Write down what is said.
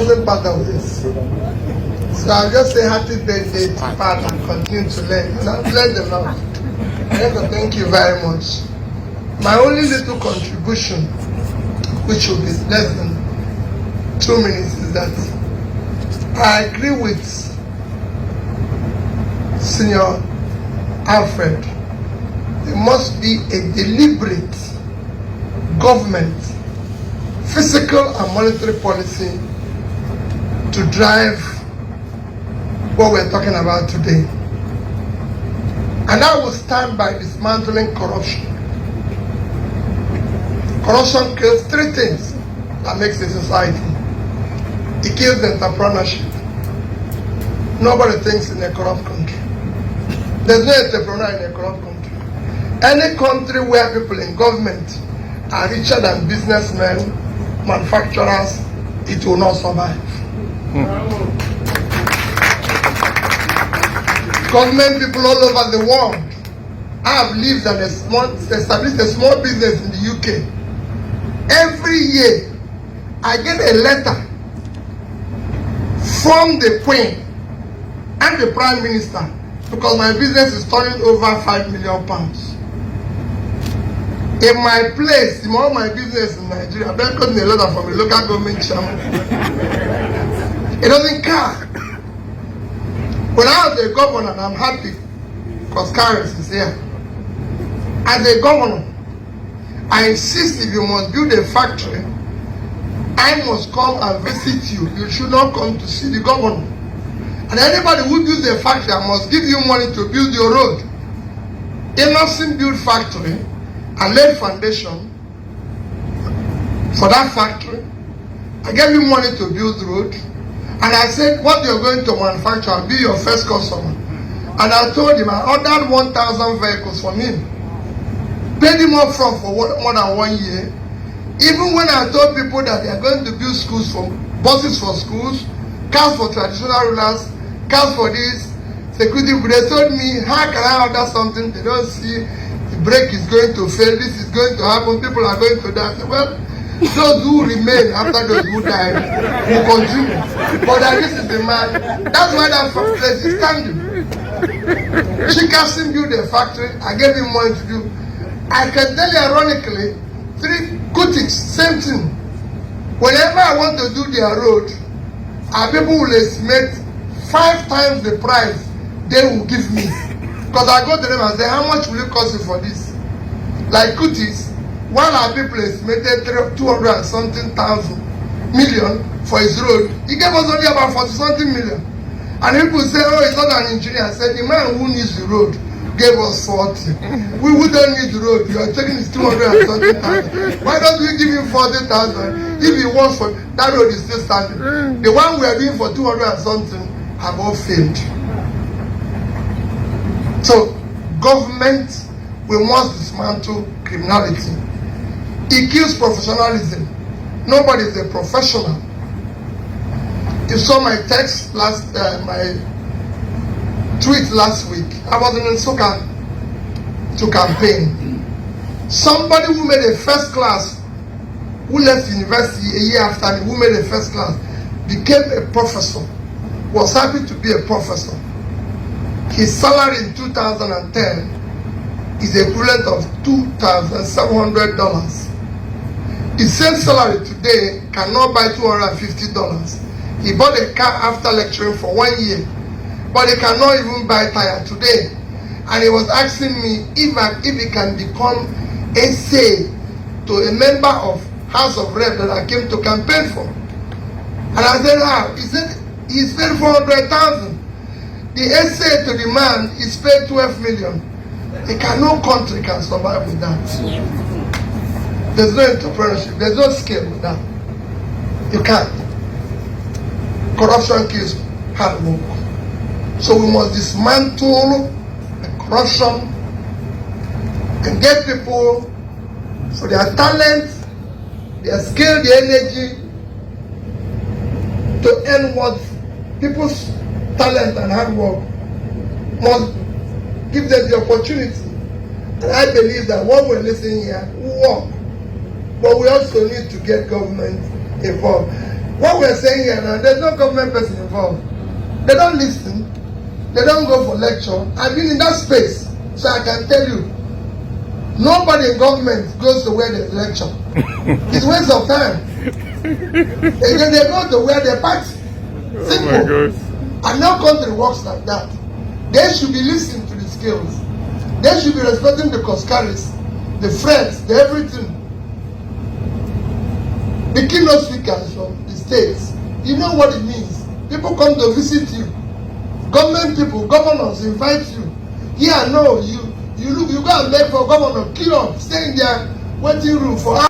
wasn't part of this. So I'll just say happy birthday to Pat and continue to learn. And I've learned a lot. I want to thank you very much. My only little contribution, which will be less than 2 minutes, is that I agree with Senior Alfred. There must be a deliberate government, fiscal and monetary policy to drive what we're talking about today. And I will stand by dismantling corruption. Corruption kills 3 things that makes a society. It kills entrepreneurship. Nobody thinks in a corrupt country. There's no entrepreneur in a corrupt country. Any country where people in government are richer than businessmen, manufacturers, it will not survive. Government people all over the world. I have lived and established a small business in the UK. Every year, I get a letter from the Queen and the Prime Minister because my business is turning over £5 million. In my place, in all my business in Nigeria, I've gotten a letter from the local government chairman. It doesn't care. When I was a governor, and I'm happy because Karen is here. As a governor, I insist if you must build a factory, I must come and visit you. You should not come to see the governor. And anybody who builds a factory, I must give you money to build your road. Emerson built factory and laid foundation for that factory. I gave him money to build the road. And I said, what you're going to manufacture will be your first customer. And I told him, I ordered 1,000 vehicles from him. Paid him up front for more than 1 year. Even when I told people that they are going to build schools for buses for schools, cars for traditional rulers, cars for this, security, they told me, how can I order something? They don't see the brake is going to fail, this is going to happen, people are going to die. I said, well, those who remain after those who died will continue. But this is the man. That's why that place is standing. Chikasim built a factory. I gave him money to do. I can tell you ironically, 3 Kutiks, same thing. Whenever I want to do their road, our people will estimate 5 times the price they will give me. Because I go to them and say, how much will it cost you for this? Like Kutiks, while our people estimated 200 and something thousand million for his road, he gave us only about 40 something million. And people say, oh, it's not an engineer. I said, the man who needs the road gave us 40. We don't need the road. You are taking his 200 and something thousand. Why don't we give him 40,000? If he wants for that road is still standing. The one we are doing for 200 and something have all failed. So, government, we must dismantle criminality. It kills professionalism. Nobody is a professional. You saw my text my tweet last week. I was in Nsukka to campaign. Somebody who made a first class, who left university a year after me, who made a first class, became a professor, was happy to be a professor. His salary in 2010 is the equivalent of $2,700. His same salary today cannot buy $250. He bought a car after lecturing for 1 year, but he cannot even buy tire today. And he was asking me if he can become a say to a member of House of Rep that I came to campaign for. And I said, how? He said, he's paid 400,000. The essay to the man is paid 12 million. No country can survive with that. There's no entrepreneurship, there's no skill with that. You can't. Corruption kills hard work. So we must dismantle the corruption and get people for their talent, their skill, their energy to earn what people's talent and hard work must give them the opportunity. And I believe that what we're listening here will work. But we also need to get government involved. What we're saying here now, there's no government person involved. They don't listen. They don't go for lecture. I've been in that space, so I can tell you, nobody in government goes to where they lecture. It's waste of time. Again, they go to where they party. Simple. Oh my gosh. And no country works like that. They should be listening to the skills. They should be respecting the Koskaris, the friends, the everything. The keynote speakers from the states, you know what it means. People come to visit you. Government people, governors invite you. Yeah, no, you go and beg for governor, queue up, stay in their waiting room for hours.